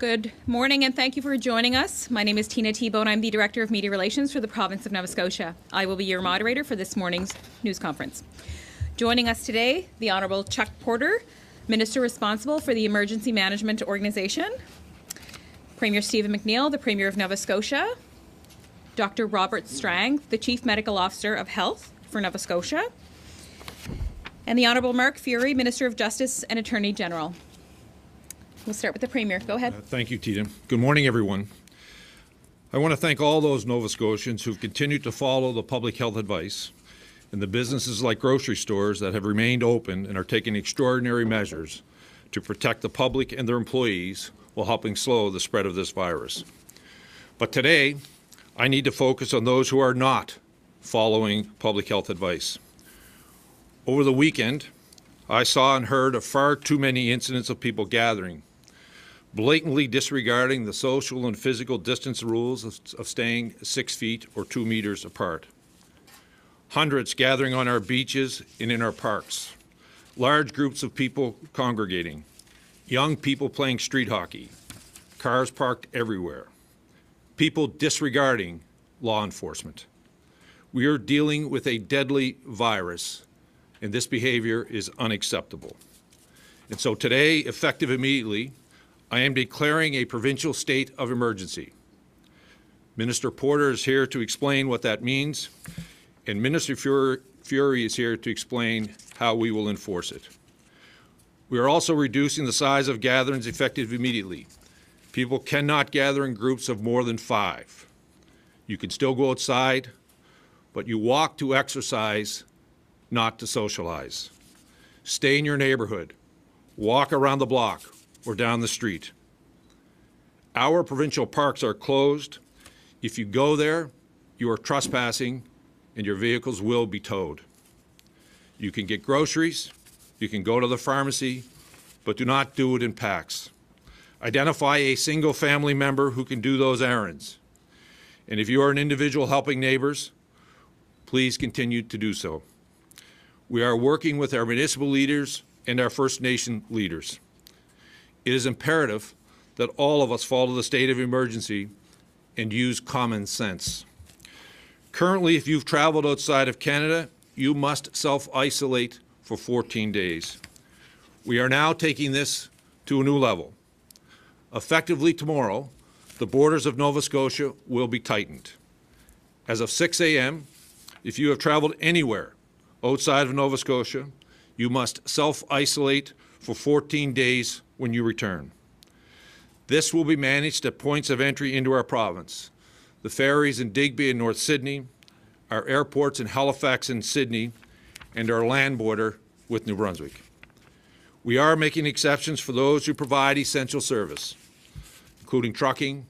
Good morning and thank you for joining us. My name is Tina T-Bone. I'm the Director of Media Relations for the Province of Nova Scotia. I will be your moderator for this morning's news conference. Joining us today, the Honourable Chuck Porter, Minister responsible for the Emergency Management Organization, Premier Stephen McNeil, the Premier of Nova Scotia, Dr. Robert Strang, the Chief Medical Officer of Health for Nova Scotia, and the Honourable Mark Fury, Minister of Justice and Attorney General. We'll start with the Premier. Go ahead. Thank you, Tina. Good morning, everyone. I want to thank all those Nova Scotians who've continued to follow the public health advice and the businesses like grocery stores that have remained open and are taking extraordinary measures to protect the public and their employees while helping slow the spread of this virus. But today, I need to focus on those who are not following public health advice. Over the weekend, I saw and heard of far too many incidents of people gathering, blatantly disregarding the social and physical distance rules of staying 6 feet or 2 meters apart. Hundreds gathering on our beaches and in our parks, large groups of people congregating, young people playing street hockey, cars parked everywhere, people disregarding law enforcement. We are dealing with a deadly virus, and this behavior is unacceptable. And so today, effective immediately, I am declaring a provincial state of emergency. Minister Porter is here to explain what that means, and Minister Fury is here to explain how we will enforce it. We are also reducing the size of gatherings effective immediately. People cannot gather in groups of more than 5. You can still go outside, but you walk to exercise, not to socialize. Stay in your neighborhood, walk around the block or down the street. Our provincial parks are closed. If you go there, you are trespassing and your vehicles will be towed. You can get groceries, you can go to the pharmacy, but do not do it in packs. Identify a single family member who can do those errands. And if you are an individual helping neighbors, please continue to do so. We are working with our municipal leaders and our First Nation leaders. It is imperative that all of us follow the state of emergency and use common sense. Currently, if you've traveled outside of Canada, you must self-isolate for 14 days. We are now taking this to a new level. Effectively tomorrow, the borders of Nova Scotia will be tightened. As of 6 a.m., if you have traveled anywhere outside of Nova Scotia, you must self-isolate for 14 days when you return. This will be managed at points of entry into our province. The ferries in Digby and North Sydney, our airports in Halifax and Sydney, and our land border with New Brunswick. We are making exceptions for those who provide essential service, including trucking,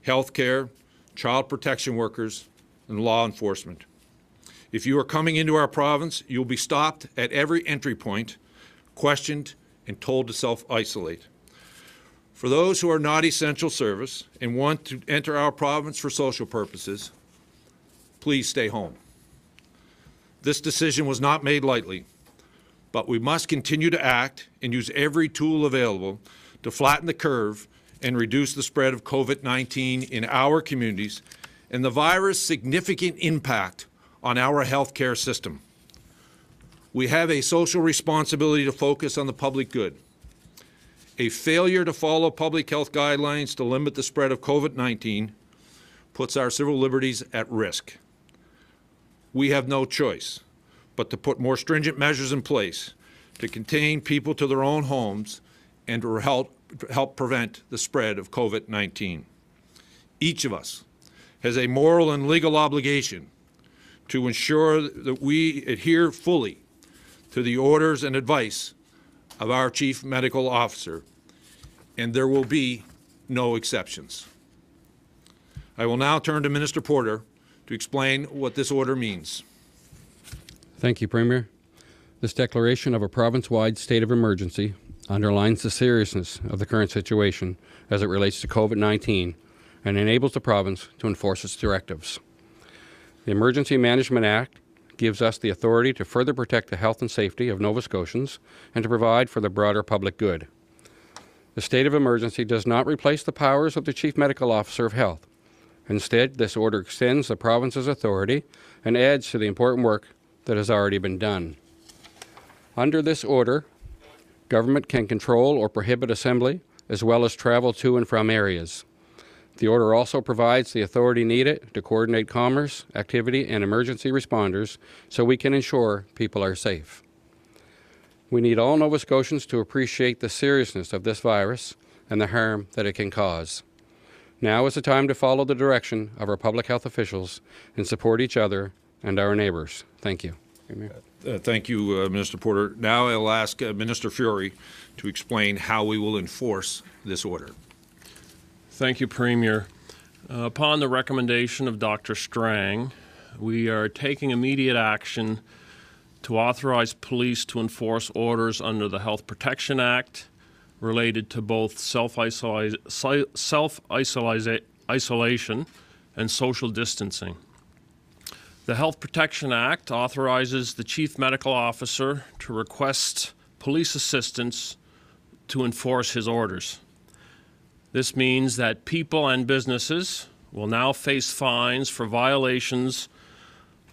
healthcare, child protection workers, and law enforcement. If you are coming into our province, you'll be stopped at every entry point, questioned, and told to self-isolate. For those who are not essential service and want to enter our province for social purposes, please stay home. This decision was not made lightly, but we must continue to act and use every tool available to flatten the curve and reduce the spread of COVID-19 in our communities and the virus' significant impact on our healthcare system. We have a social responsibility to focus on the public good. A failure to follow public health guidelines to limit the spread of COVID-19 puts our civil liberties at risk. We have no choice but to put more stringent measures in place to contain people to their own homes and to help prevent the spread of COVID-19. Each of us has a moral and legal obligation to ensure that we adhere fully to the orders and advice of our Chief Medical Officer, and there will be no exceptions. I will now turn to Minister Porter to explain what this order means. Thank you, Premier. This declaration of a province-wide state of emergency underlines the seriousness of the current situation as it relates to COVID-19 and enables the province to enforce its directives. The Emergency Management Act gives us the authority to further protect the health and safety of Nova Scotians and to provide for the broader public good. The state of emergency does not replace the powers of the Chief Medical Officer of Health. Instead, this order extends the province's authority and adds to the important work that has already been done. Under this order, government can control or prohibit assembly as well as travel to and from areas. The order also provides the authority needed to coordinate commerce, activity, and emergency responders so we can ensure people are safe. We need all Nova Scotians to appreciate the seriousness of this virus and the harm that it can cause. Now is the time to follow the direction of our public health officials and support each other and our neighbours. Thank you. Thank you, Minister Porter. Now I'll ask Minister Fury to explain how we will enforce this order. Thank you, Premier. Upon the recommendation of Dr. Strang, we are taking immediate action to authorize police to enforce orders under the Health Protection Act related to both self-isolation and social distancing. The Health Protection Act authorizes the Chief Medical Officer to request police assistance to enforce his orders. This means that people and businesses will now face fines for violations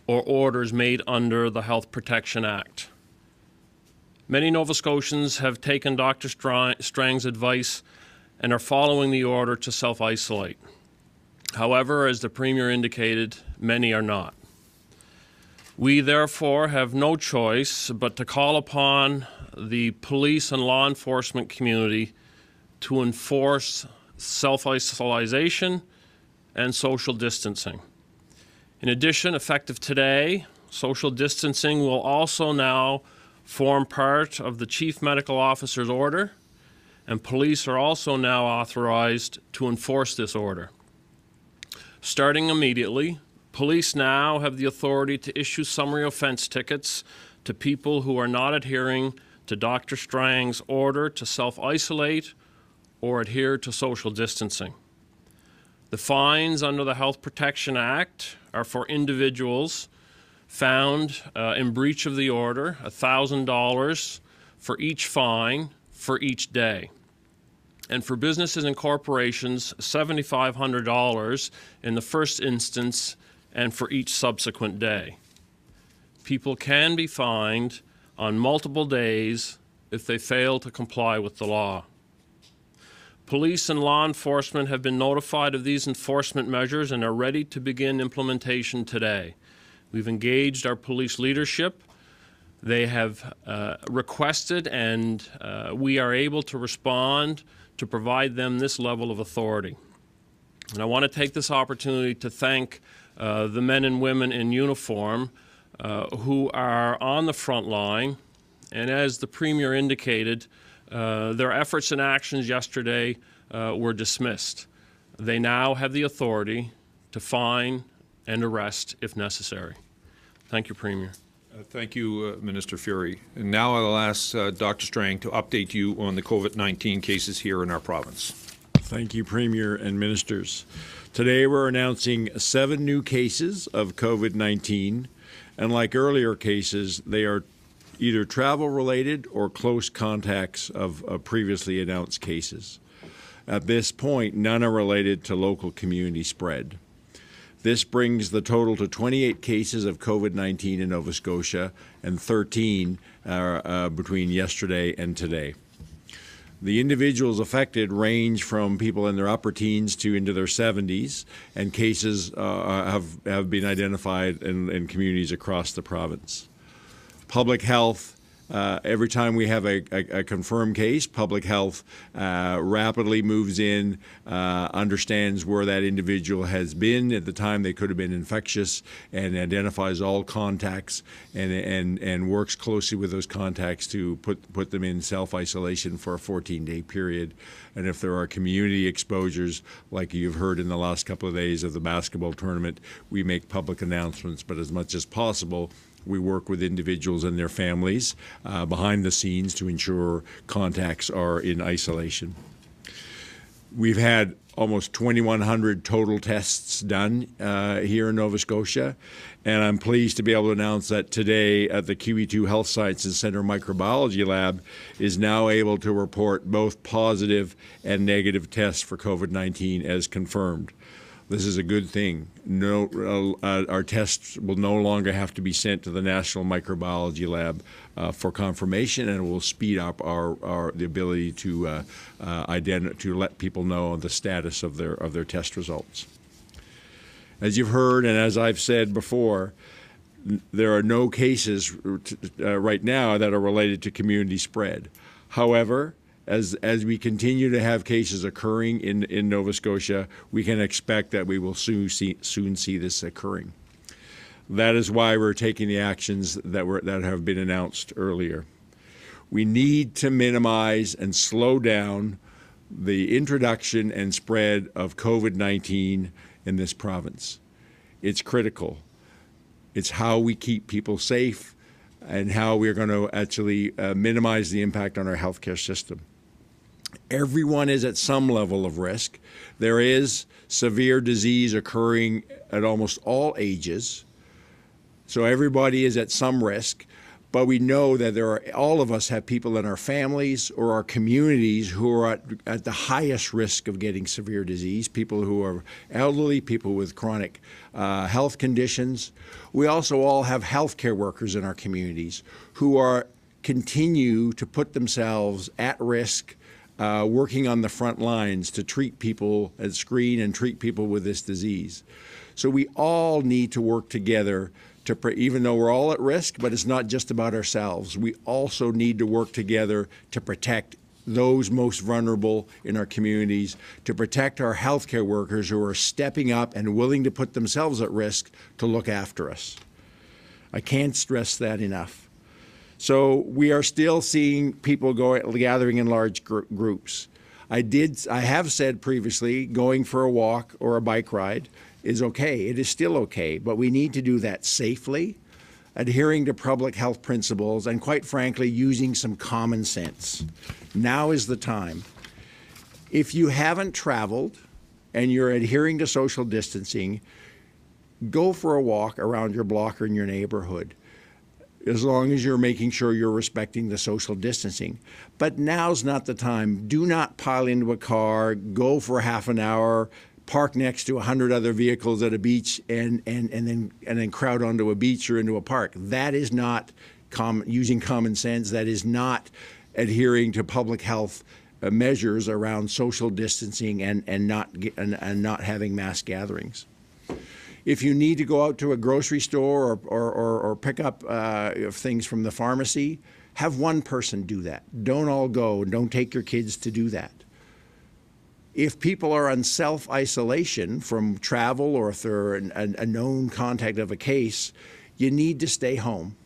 or orders made under the Health Protection Act. Many Nova Scotians have taken Dr. Strang's advice and are following the order to self-isolate. However, as the Premier indicated, many are not. We therefore have no choice but to call upon the police and law enforcement community to enforce self-isolation and social distancing. In addition, effective today, social distancing will also now form part of the Chief Medical Officer's order, and police are also now authorized to enforce this order. Starting immediately, police now have the authority to issue summary offense tickets to people who are not adhering to Dr. Strang's order to self-isolate or adhere to social distancing. The fines under the Health Protection Act are for individuals found in breach of the order, $1,000 for each fine for each day. And for businesses and corporations, $7,500 in the first instance and for each subsequent day. People can be fined on multiple days if they fail to comply with the law. Police and law enforcement have been notified of these enforcement measures and are ready to begin implementation today. We've engaged our police leadership. They have requested and we are able to respond to provide them this level of authority. And I want to take this opportunity to thank the men and women in uniform who are on the front line. And as the Premier indicated, their efforts and actions yesterday were dismissed. They now have the authority to fine and arrest if necessary. Thank you, Premier. Thank you, Minister Fury. And now I'll ask Dr. Strang to update you on the COVID-19 cases here in our province. Thank you, Premier and Ministers. Today we're announcing 7 new cases of COVID-19, and like earlier cases, they are either travel-related or close contacts of previously announced cases. At this point, none are related to local community spread. This brings the total to 28 cases of COVID-19 in Nova Scotia and 13 between yesterday and today. The individuals affected range from people in their upper teens to into their 70s, and cases have been identified in communities across the province. Public health, every time we have a confirmed case, public health rapidly moves in, understands where that individual has been at the time they could have been infectious, and identifies all contacts and works closely with those contacts to put them in self-isolation for a 14-day period. And if there are community exposures, like you've heard in the last couple of days of the basketball tournament, we make public announcements, but as much as possible, we work with individuals and their families behind the scenes to ensure contacts are in isolation. We've had almost 2,100 total tests done here in Nova Scotia, and I'm pleased to be able to announce that today at the QE2 Health Sciences Centre Microbiology Lab is now able to report both positive and negative tests for COVID-19 as confirmed. This is a good thing. Our tests will no longer have to be sent to the National Microbiology Lab for confirmation, and it will speed up the ability to let people know the status of their test results. As you've heard, and as I've said before, there are no cases right now that are related to community spread. However, as we continue to have cases occurring in Nova Scotia, we can expect that we will soon see this occurring. That is why we're taking the actions that have been announced earlier. We need to minimize and slow down the introduction and spread of COVID-19 in this province. It's critical. It's how we keep people safe and how we're going to actually minimize the impact on our healthcare system. Everyone is at some level of risk. There is severe disease occurring at almost all ages, so everybody is at some risk. But we know that all of us have people in our families or our communities who are at the highest risk of getting severe disease, people who are elderly, people with chronic health conditions. We also all have healthcare workers in our communities who continue to put themselves at risk, working on the front lines to treat people and screen and treat people with this disease. So we all need to work together even though we're all at risk, but it's not just about ourselves. We also need to work together to protect those most vulnerable in our communities, to protect our healthcare workers who are stepping up and willing to put themselves at risk to look after us. I can't stress that enough. So we are still seeing people gathering in large groups. I have said previously, going for a walk or a bike ride is okay. It is still okay, but we need to do that safely, adhering to public health principles, and quite frankly, using some common sense. Now is the time. If you haven't traveled and you're adhering to social distancing, go for a walk around your block or in your neighborhood, as long as you're making sure you're respecting the social distancing. But now's not the time. Do not pile into a car, go for half an hour, park next to 100 other vehicles at a beach, and then crowd onto a beach or into a park. That is not using common sense. That is not adhering to public health measures around social distancing and not having mass gatherings. If you need to go out to a grocery store or pick up things from the pharmacy, have one person do that. Don't all go, and don't take your kids to do that. If people are on self-isolation from travel or if they're a known contact of a case, you need to stay home.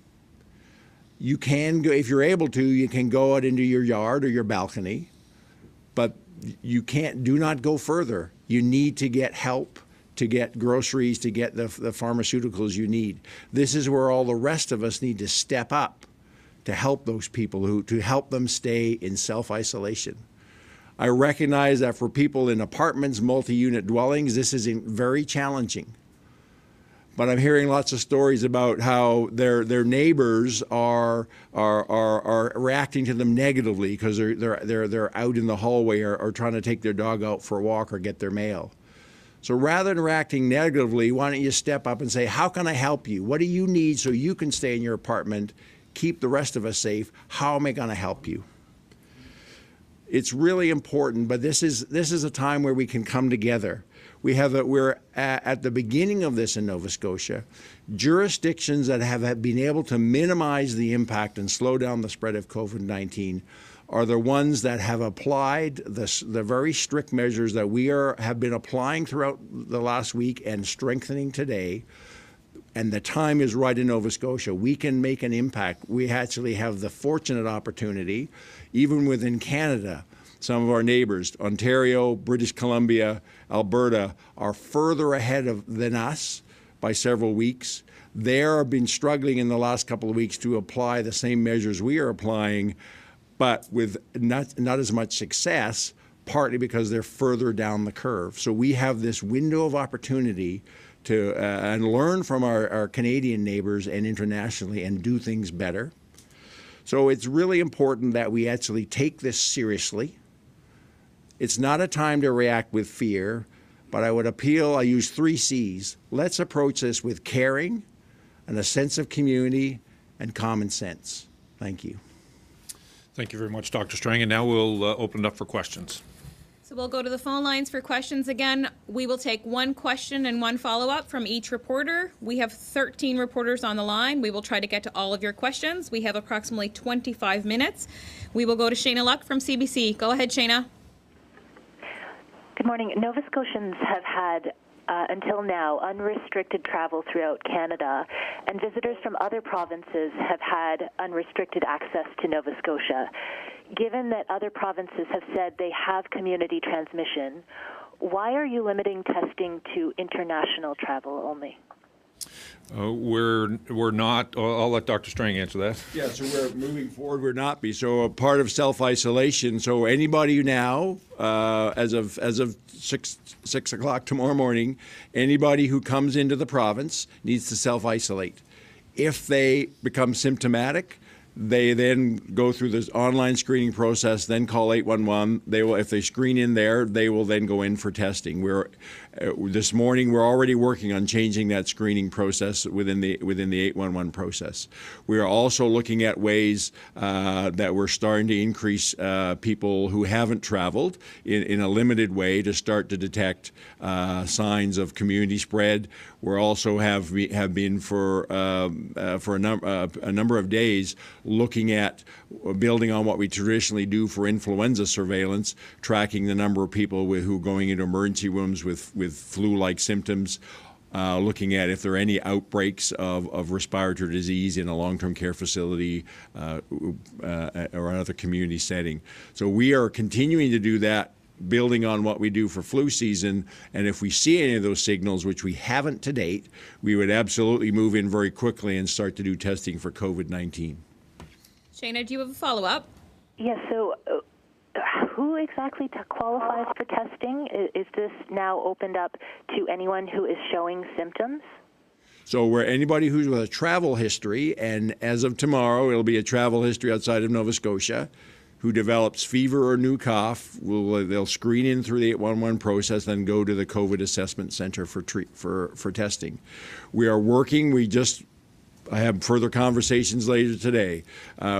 You can go, if you're able to, you can go out into your yard or your balcony, but do not go further. You need to get help, to get groceries, to get the pharmaceuticals you need. This is where all the rest of us need to step up to help those people, to help them stay in self-isolation. I recognize that for people in apartments, multi-unit dwellings, this is very challenging. But I'm hearing lots of stories about how their neighbors are reacting to them negatively because they're out in the hallway or trying to take their dog out for a walk or get their mail. So rather than reacting negatively, why don't you step up and say, how can I help you? What do you need so you can stay in your apartment, keep the rest of us safe? How am I going to help you? It's really important, but this is a time where we can come together. We're at the beginning of this in Nova Scotia. Jurisdictions that have been able to minimize the impact and slow down the spread of COVID-19 are the ones that have applied the very strict measures that we have been applying throughout the last week and strengthening today. And the time is right in Nova Scotia. We can make an impact. We actually have the fortunate opportunity, even within Canada, some of our neighbors, Ontario, British Columbia, Alberta, are further ahead than us by several weeks. They have been struggling in the last couple of weeks to apply the same measures we are applying, but with not as much success. partly because they're further down the curve. So we have this window of opportunity to and learn from our Canadian neighbors and internationally and do things better. So it's really important that we actually take this seriously. It's not a time to react with fear, but I would appeal, I use 3 C's. Let's approach this with caring and a sense of community and common sense. Thank you. Thank you very much, Dr. Strang. And now we'll open it up for questions. So we'll go to the phone lines for questions. Again, we will take 1 question and 1 follow-up from each reporter. We have 13 reporters on the line. We will try to get to all of your questions. We have approximately 25 minutes. We will go to Shayna Luck from CBC. Go ahead, Shayna. Good morning. Nova Scotians have had until now unrestricted travel throughout Canada, and visitors from other provinces have had unrestricted access to Nova Scotia. Given that other provinces have said they have community transmission, why are you limiting testing to international travel only? We're not. I'll let Dr. Strang answer that. Yeah, so we're moving forward. We're not be. So a part of self-isolation. So anybody now, as of 6 o'clock tomorrow morning, anybody who comes into the province needs to self-isolate. If they become symptomatic, they then go through this online screening process, then call 811. They will, if they screen in there, they will then go in for testing. This morning we're already working on changing that screening process within the 811 process. We are also looking at ways that we're starting to increase people who haven't traveled in a limited way to start to detect signs of community spread. We also have been for a number of days looking at building on what we traditionally do for influenza surveillance, tracking the number of people who are going into emergency rooms with flu-like symptoms, looking at if there are any outbreaks of respiratory disease in a long-term care facility or another community setting. So we are continuing to do that, building on what we do for flu season, and if we see any of those signals, which we haven't to date, we would absolutely move in very quickly and start to do testing for COVID-19. Shayna, do you have a follow-up? Yes, so who exactly qualifies for testing? Is this now opened up to anyone who is showing symptoms? So where anybody who's with a travel history, and as of tomorrow, it'll be a travel history outside of Nova Scotia, who develops fever or new cough, they'll screen in through the 811 process, then go to the COVID assessment center for testing. We are working. I have further conversations later today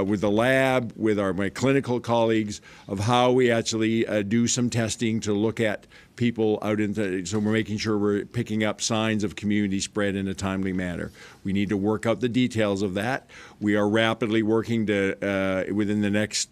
with the lab, with my clinical colleagues, of how we actually do some testing to look at people out so we're making sure we're picking up signs of community spread in a timely manner. We need to work out the details of that. We are rapidly working to, within the next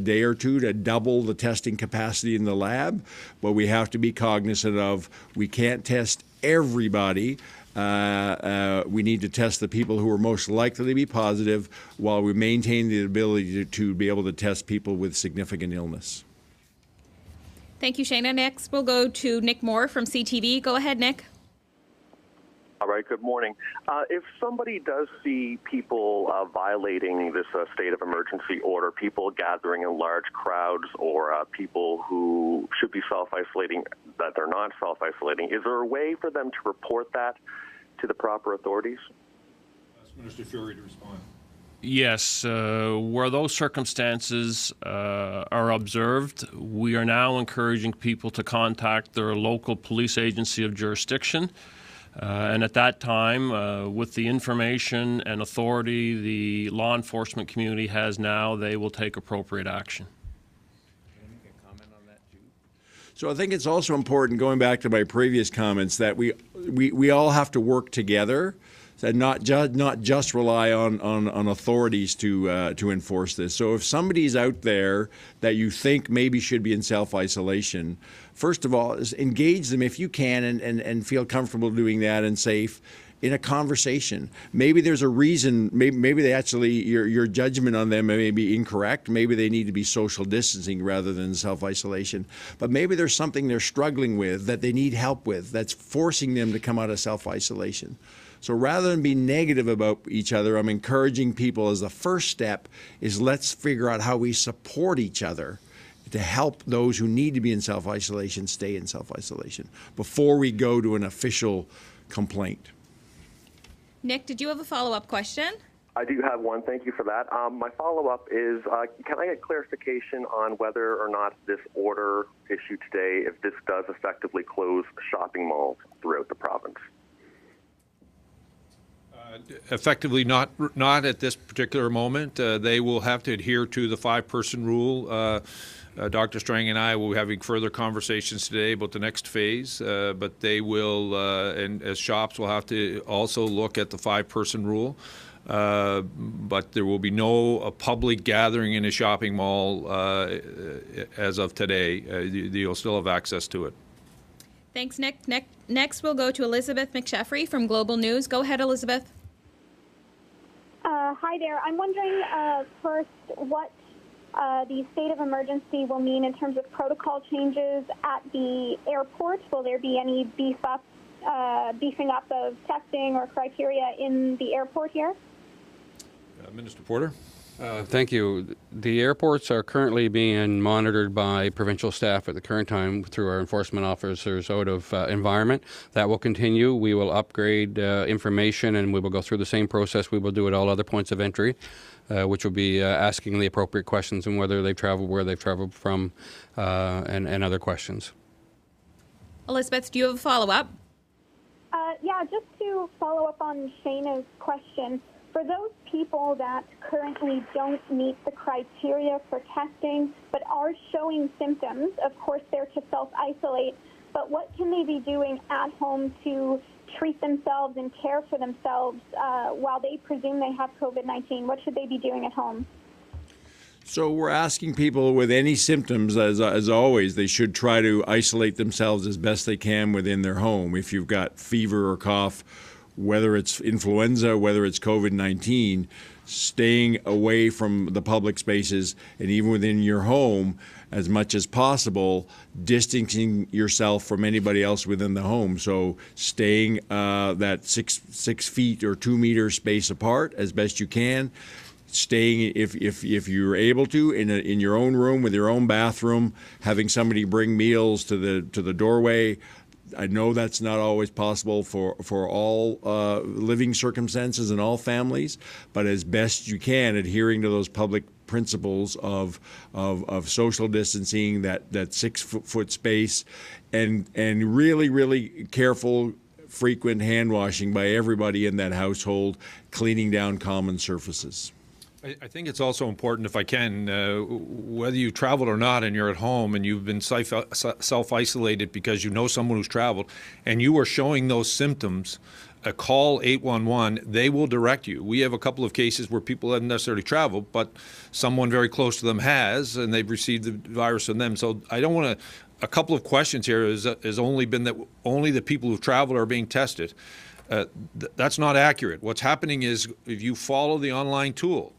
day or two, to double the testing capacity in the lab, but we have to be cognizant of we can't test everybody. We need to test the people who are most likely to be positive while we maintain the ability to be able to test people with significant illness. Thank you, Shayna. Next, we'll go to Nick Moore from CTV. Go ahead, Nick. All right, good morning. If somebody does see people violating this state of emergency order, people gathering in large crowds or people who should be self-isolating that they're not self-isolating, is there a way for them to report that to the proper authorities? Ask Minister Fury to respond. Yes, where those circumstances are observed, we are now encouraging people to contact their local police agency of jurisdiction. And at that time, with the information and authority the law enforcement community has now, they will take appropriate action. Can I make a comment on that too? So I think it's also important, going back to my previous comments, that we all have to work together and not just rely on authorities to enforce this. So if somebody's out there that you think maybe should be in self-isolation, first of all, is engage them if you can and feel comfortable doing that and safe in a conversation. Maybe there's a reason, maybe they actually, your judgment on them may be incorrect. Maybe they need to be social distancing rather than self-isolation. But maybe there's something they're struggling with that they need help with that's forcing them to come out of self-isolation. So rather than be negative about each other, I'm encouraging people as the first step is let's figure out how we support each other to help those who need to be in self-isolation stay in self-isolation before we go to an official complaint. Nick, did you have a follow-up question? I do have one. Thank you for that. My follow-up is, can I get clarification on whether or not this order issued today, if this does effectively close shopping malls throughout the province? Effectively, not at this particular moment. They will have to adhere to the 5-person rule. Dr. Strang and I will be having further conversations today about the next phase, but they will, and as shops will have to also look at the 5-person rule. But there will be no public gathering in a shopping mall as of today. You'll still have access to it. Thanks, Nick. Next, we'll go to Elizabeth McSheffrey from Global News. Go ahead, Elizabeth. Hi there. I'm wondering first what the state of emergency will mean in terms of protocol changes at the airport. Will there be any beefing up of testing or criteria in the airport here? Minister Porter. Thank you. The airports are currently being monitored by provincial staff at the current time through our enforcement officers out of environment. That will continue. We will upgrade information, and we will go through the same process we will do at all other points of entry, which will be asking the appropriate questions and whether they've traveled, where they've traveled from, and other questions. Elizabeth, do you have a follow-up? Yeah, just to follow up on Shayna's question. For those people that currently don't meet the criteria for testing but are showing symptoms, of course they're to self-isolate, but what can they be doing at home to treat themselves and care for themselves while they presume they have COVID-19? What should they be doing at home? So we're asking people with any symptoms, as always, they should try to isolate themselves as best they can within their home. If you've got fever or cough, whether it's influenza, whether it's COVID-19, staying away from the public spaces and even within your home as much as possible, distancing yourself from anybody else within the home. So staying that six feet or 2 meter space apart as best you can. Staying, if you're able to, in your own room with your own bathroom, having somebody bring meals to the doorway. I know that's not always possible for all living circumstances and all families, but as best you can, adhering to those public principles of social distancing, that 6 foot space, and really careful, frequent hand washing by everybody in that household, cleaning down common surfaces. I think it's also important, if I can, whether you traveled or not and you're at home and you've been self-isolated because you know someone who's traveled and you are showing those symptoms, call 811. They will direct you. We have a couple of cases where people haven't necessarily traveled, but someone very close to them has, and they've received the virus from them. So I don't want to. A couple of questions here has only been that only the people who've traveled are being tested. That's not accurate. What's happening is if you follow the online tool,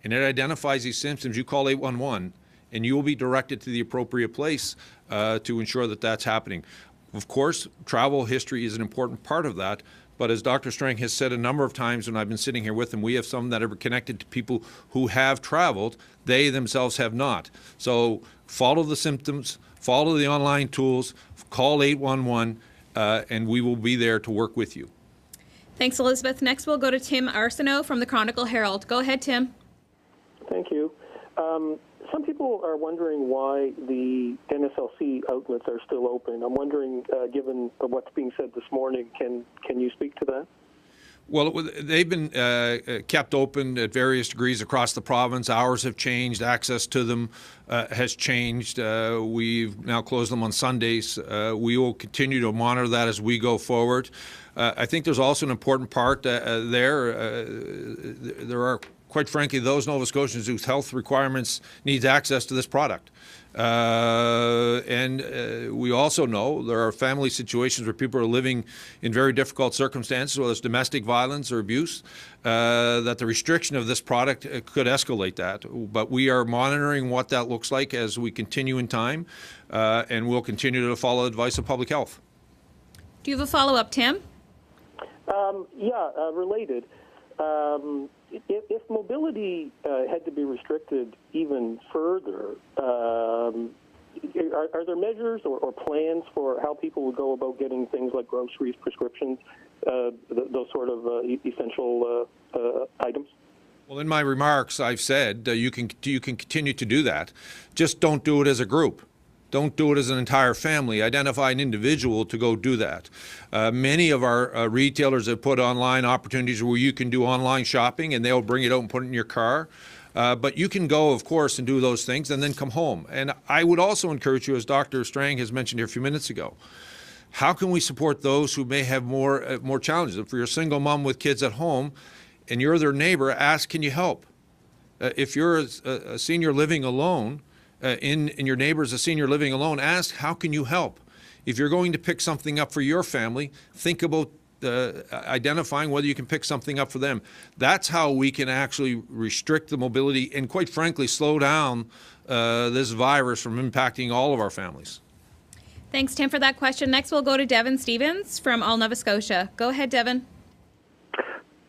and it identifies these symptoms, you call 811, and you will be directed to the appropriate place to ensure that that's happening. Of course, travel history is an important part of that, but as Dr. Strang has said a number of times when I've been sitting here with him, we have some that are connected to people who have traveled. They themselves have not. So follow the symptoms, follow the online tools, call 811, and we will be there to work with you. Thanks, Elizabeth. Next, we'll go to Tim Arsenault from the Chronicle Herald. Go ahead, Tim. Thank you. Some people are wondering why the NSLC outlets are still open. I'm wondering, given what's being said this morning, can you speak to that? Well, they've been kept open at various degrees across the province. Hours have changed. Access to them has changed. We've now closed them on Sundays. We will continue to monitor that as we go forward. I think there's also an important part there. There are, quite frankly, those Nova Scotians whose health requirements needs access to this product. And we also know there are family situations where people are living in very difficult circumstances, whether it's domestic violence or abuse, that the restriction of this product could escalate that. But we are monitoring what that looks like as we continue in time, and we'll continue to follow advice of public health. Do you have a follow-up, Tim? Related. if mobility had to be restricted even further, are there measures or plans for how people would go about getting things like groceries, prescriptions, those sort of essential items? Well, in my remarks, I've said you can continue to do that. Just don't do it as a group. Don't do it as an entire family. Identify an individual to go do that. Many of our retailers have put online opportunities where you can do online shopping and they'll bring it out and put it in your car. But you can go, of course, and do those things and then come home. And I would also encourage you, as Dr. Strang has mentioned here a few minutes ago, how can we support those who may have more challenges? If you're a single mom with kids at home and you're their neighbor, ask, can you help? If you're a senior living alone, in your neighbor's a senior living alone, ask, how can you help? If you're going to pick something up for your family, think about identifying whether you can pick something up for them. That's how we can actually restrict the mobility and, quite frankly, slow down this virus from impacting all of our families. Thanks, Tim, for that question. Next, we'll go to Devin Stevens from All Nova Scotia. Go ahead, Devin.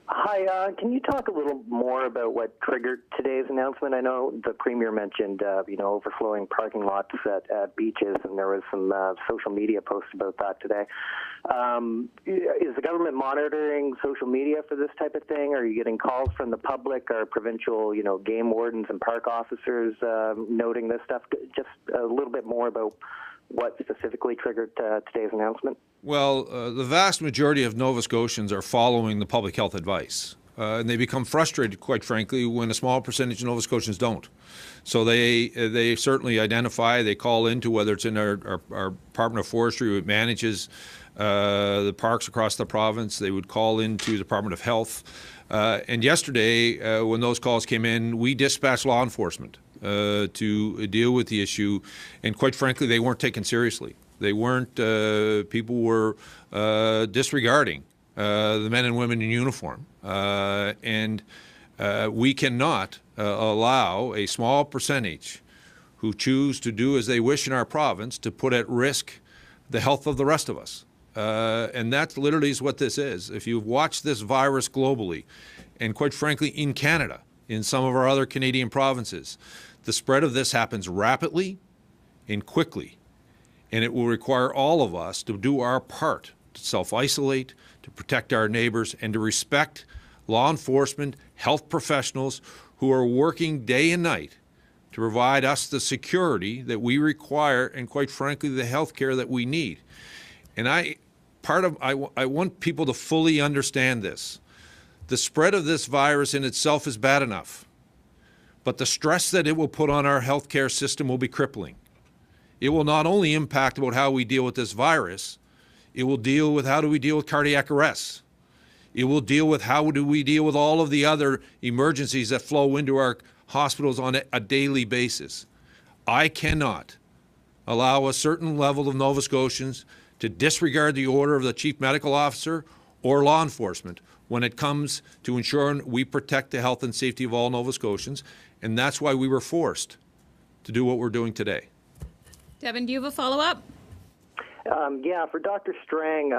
Hi, can you talk a little more about what triggered today's announcement? I know the Premier mentioned, overflowing parking lots at beaches, and there was some social media posts about that today. Is the government monitoring social media for this type of thing? Are you getting calls from the public? Are provincial, game wardens and park officers noting this stuff? Just a little bit more about what specifically triggered today's announcement? Well, the vast majority of Nova Scotians are following the public health advice. And they become frustrated, quite frankly, when a small percentage of Nova Scotians don't. So they certainly identify, they call into, whether it's in our Department of Forestry, who manages the parks across the province, they would call into the Department of Health. And yesterday, when those calls came in, we dispatched law enforcement to deal with the issue. And quite frankly, they weren't taken seriously. They weren't, people were disregarding the men and women in uniform. And we cannot allow a small percentage who choose to do as they wish in our province to put at risk the health of the rest of us. And that literally is what this is. If you've watched this virus globally, and quite frankly in Canada, in some of our other Canadian provinces, the spread of this happens rapidly and quickly. And it will require all of us to do our part, to self-isolate, to protect our neighbors, and to respect law enforcement, health professionals who are working day and night to provide us the security that we require and, quite frankly, the health care that we need. And I want people to fully understand this. The spread of this virus in itself is bad enough, but the stress that it will put on our healthcare system will be crippling. It will not only impact about how we deal with this virus, it will deal with how do we deal with cardiac arrests. It will deal with how do we deal with all of the other emergencies that flow into our hospitals on a daily basis. I cannot allow a certain level of Nova Scotians to disregard the order of the Chief Medical Officer or law enforcement when it comes to ensuring we protect the health and safety of all Nova Scotians, and that's why we were forced to do what we're doing today. Devin, do you have a follow-up? Yeah, for Dr. Strang,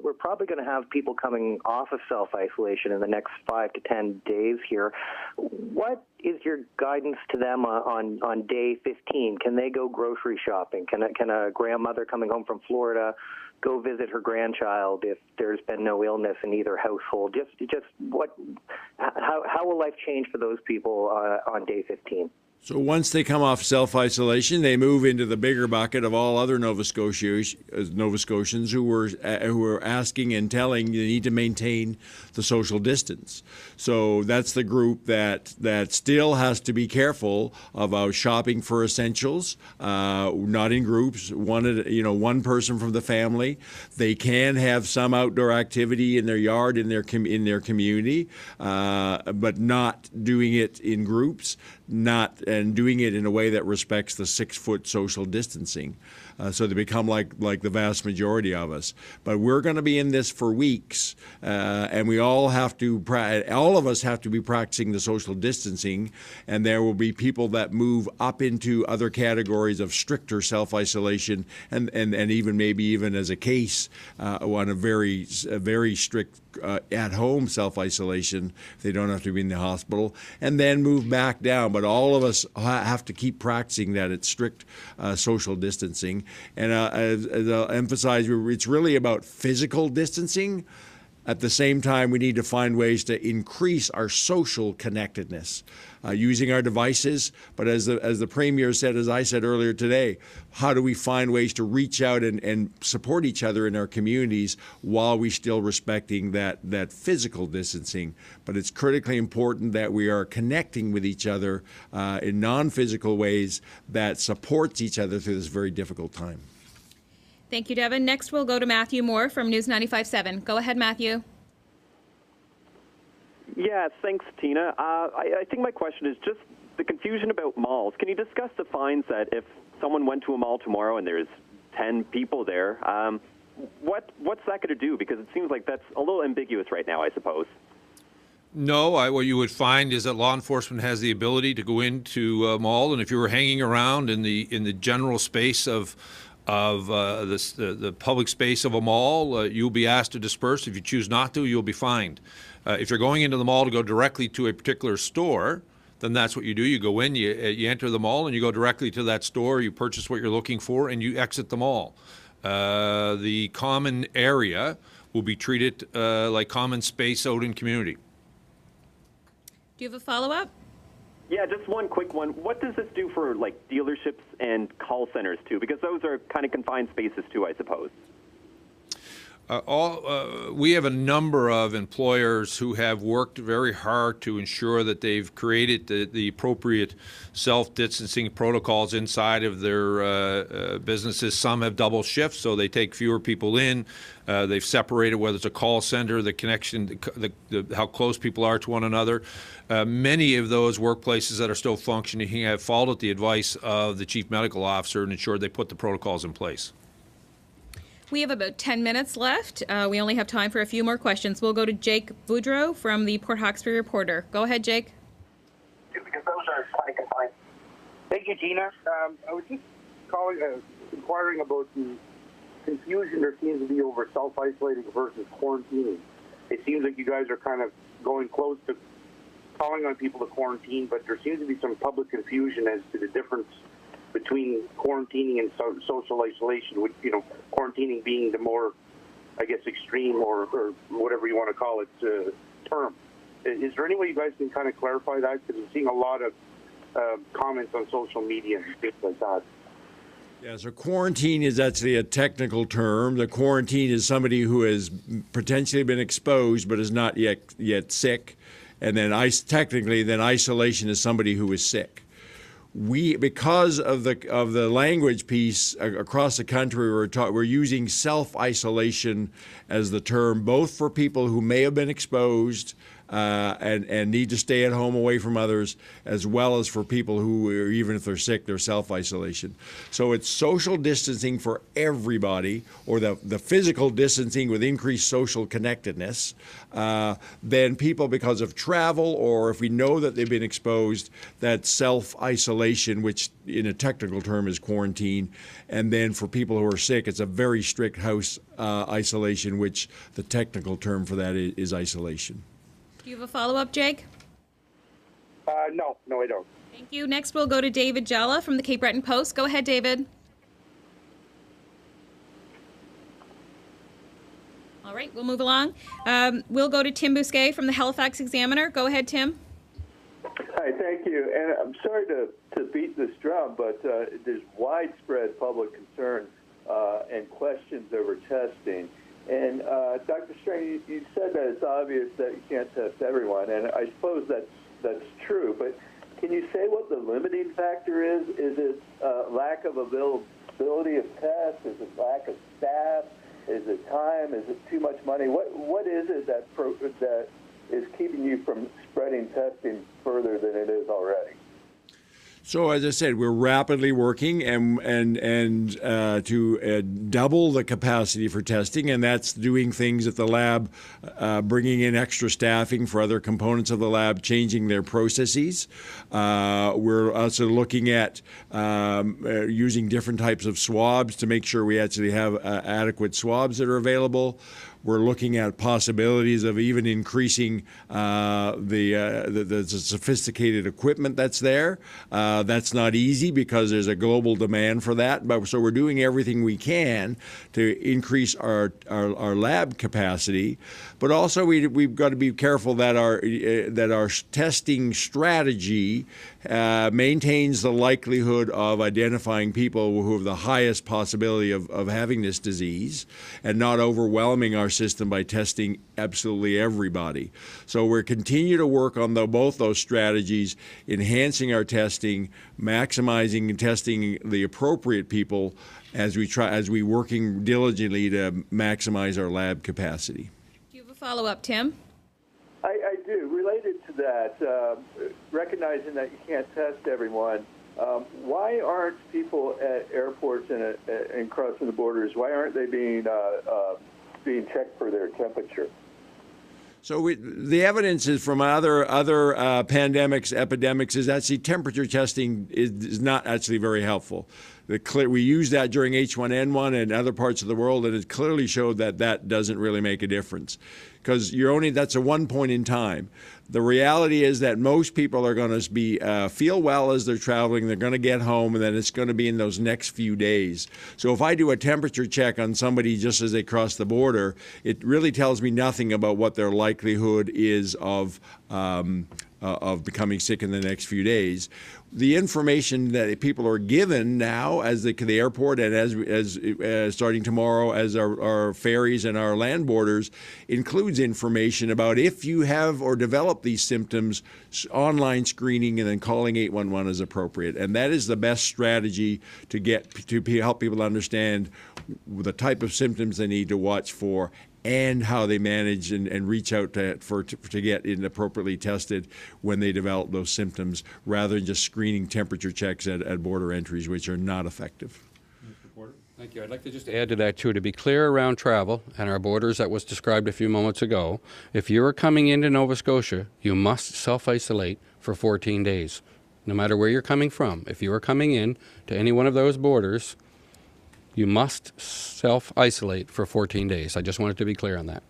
we're probably going to have people coming off of self-isolation in the next 5 to 10 days here. What is your guidance to them on day 15? Can they go grocery shopping? Can a grandmother coming home from Florida go visit her grandchild if there's been no illness in either household? How will life change for those people on day 15? So once they come off self-isolation, they move into the bigger bucket of all other Nova Scotians who were asking and telling you need to maintain the social distance. So that's the group that still has to be careful about shopping for essentials, not in groups. One person from the family. They can have some outdoor activity in their yard, in their community, but not doing it in groups. doing it in a way that respects the 6-foot social distancing. So they become like the vast majority of us. But we're going to be in this for weeks, and we all of us have to be practicing the social distancing, and there will be people that move up into other categories of stricter self-isolation, and maybe even as a case on a very strict at-home self-isolation. They don't have to be in the hospital, and then move back down. But all of us have to keep practicing that it's strict social distancing. And as I'll emphasize, it's really about physical distancing. At the same time, we need to find ways to increase our social connectedness using our devices. But as the Premier said, as I said earlier today, how do we find ways to reach out and support each other in our communities while we still respecting that physical distancing? But it's critically important that we are connecting with each other in non-physical ways that supports each other through this very difficult time. Thank you, Devin. Next, we'll go to Matthew Moore from News 95.7. Go ahead, Matthew. Yeah, thanks, Tina. I think my question is just the confusion about malls. Can you discuss the fines that if someone went to a mall tomorrow and there's 10 people there, what's that going to do? Because it seems like that's a little ambiguous right now, I suppose. No, what you would find is that law enforcement has the ability to go into a mall, and if you were hanging around in the general space of the public space of a mall, you'll be asked to disperse. If you choose not to, you'll be fined. If you're going into the mall to go directly to a particular store, then that's what you do. You go in, you enter the mall, and you go directly to that store. You purchase what you're looking for, and you exit the mall. The common area will be treated like common space out in community. Do you have a follow-up? Yeah, just one quick one. What does this do for, like, dealerships and call centers, too? Because those are kind of confined spaces, too, I suppose. We have a number of employers who have worked very hard to ensure that they've created the appropriate self-distancing protocols inside of their businesses. Some have double shifts, so they take fewer people in. They've separated, whether it's a call center, the connection, how close people are to one another. Many of those workplaces that are still functioning have followed the advice of the chief medical officer and ensured they put the protocols in place. We have about 10 minutes left. We only have time for a few more questions. We'll go to Jake Boudreau from the Port Hawkesbury Reporter. Go ahead, Jake. Because those are kind of confined. Thank you, Tina. I was just inquiring about the confusion there seems to be over self-isolating versus quarantining. It seems like you guys are kind of going close to calling on people to quarantine, but there seems to be some public confusion as to the difference between quarantining and social isolation, with, quarantining being the more, I guess, extreme or whatever you want to call it term. Is there any way you guys can kind of clarify that? Because I'm seeing a lot of comments on social media and things like that. Yeah, so quarantine is actually a technical term. The quarantine is somebody who has potentially been exposed but is not yet sick. And then isolation is somebody who is sick. Because of the language piece across the country, we're using self-isolation as the term, both for people who may have been exposed and need to stay at home away from others, as well as for people who, even if they're sick, they're self-isolation. So it's social distancing for everybody, or the physical distancing with increased social connectedness. Then people, because of travel, or if we know that they've been exposed, that's self-isolation, which in a technical term is quarantine. And then for people who are sick, it's a very strict house isolation, which the technical term for that is isolation. Do you have a follow-up, Jake? No, I don't. Thank you. Next, we'll go to David Jella from the Cape Breton Post. Go ahead, David. All right, we'll move along. We'll go to Tim Bousquet from the Halifax Examiner. Go ahead, Tim. Hi, thank you. And I'm sorry to beat this drum, but there's widespread public concern and questions over testing. And Dr. Strang, you said that it's obvious that you can't test everyone, and I suppose that's true. But can you say what the limiting factor is? Is it lack of availability of tests? Is it lack of staff? Is it time? Is it too much money? What is it that is keeping you from spreading testing further than it is already? So as I said, we're rapidly working to double the capacity for testing, and that's doing things at the lab, bringing in extra staffing for other components of the lab, changing their processes. We're also looking at using different types of swabs to make sure we actually have adequate swabs that are available. We're looking at possibilities of even increasing the sophisticated equipment that's there. That's not easy because there's a global demand for that. But so we're doing everything we can to increase our lab capacity. But also we've got to be careful that our testing strategy maintains the likelihood of identifying people who have the highest possibility of having this disease, and not overwhelming our system by testing absolutely everybody. So we're continue to work on both those strategies, enhancing our testing, maximizing and testing the appropriate people as we working diligently to maximize our lab capacity. Do you have a follow-up, Tim? I do. Related to that, recognizing that you can't test everyone, why aren't people at airports and crossing the borders, why aren't they being checked for their temperature? So the evidence is from other pandemics, epidemics, is actually temperature testing is not actually very helpful. We used that during H1N1 and other parts of the world, and it clearly showed that doesn't really make a difference, because that's a one point in time. The reality is that most people are going to feel well as they're traveling. They're going to get home, and then it's going to be in those next few days. So if I do a temperature check on somebody just as they cross the border, it really tells me nothing about what their likelihood is of becoming sick in the next few days. The information that people are given now as the airport and as starting tomorrow as our ferries and our land borders includes information about if you have or develop these symptoms, online screening and then calling 811 is appropriate. And that is the best strategy to help people understand the type of symptoms they need to watch for and how they manage and reach out to get appropriately tested when they develop those symptoms, rather than just screening temperature checks at border entries, which are not effective. Thank you. I'd like to just add to that, too, to be clear around travel and our borders that was described a few moments ago. If you are coming into Nova Scotia, you must self-isolate for 14 days, no matter where you're coming from. If you are coming in to any one of those borders, you must self-isolate for 14 days. I just wanted to be clear on that.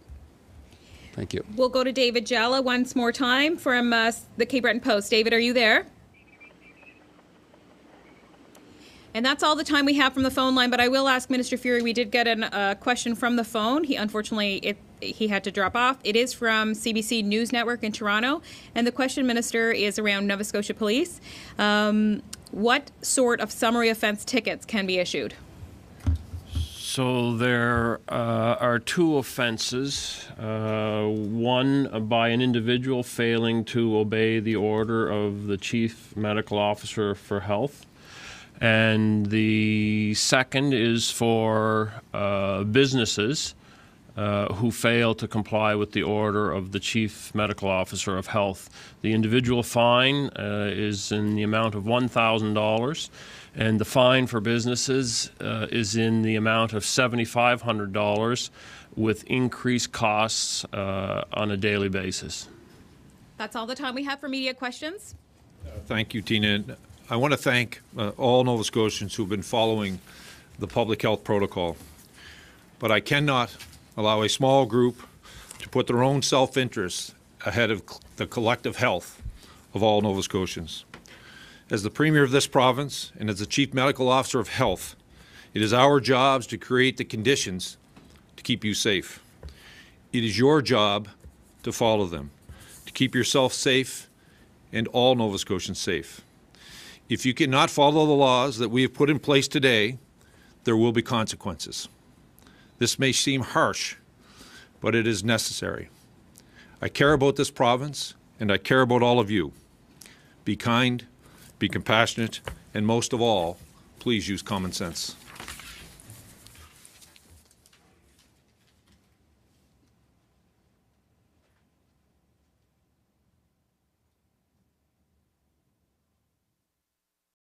Thank you. We'll go to David Jalla once more time from the Cape Breton Post. David, are you there? And that's all the time we have from the phone line, but I will ask Minister Fury, we did get a question from the phone. He unfortunately had to drop off. It is from CBC News Network in Toronto, and the question, Minister, is around Nova Scotia Police. What sort of summary offence tickets can be issued? So there are two offenses. One by an individual failing to obey the order of the Chief Medical Officer for Health. And the second is for businesses who fail to comply with the order of the Chief Medical Officer of Health. The individual fine is in the amount of $1,000. And the fine for businesses is in the amount of $7,500 with increased costs on a daily basis. That's all the time we have for media questions. Thank you, Tina. I want to thank all Nova Scotians who've been following the public health protocol. But I cannot allow a small group to put their own self-interest ahead of the collective health of all Nova Scotians. As the Premier of this province and as the Chief Medical Officer of Health, it is our jobs to create the conditions to keep you safe. It is your job to follow them, to keep yourself safe and all Nova Scotians safe. If you cannot follow the laws that we have put in place today, there will be consequences. This may seem harsh, but it is necessary. I care about this province, and I care about all of you. Be kind, be compassionate, and most of all, please use common sense.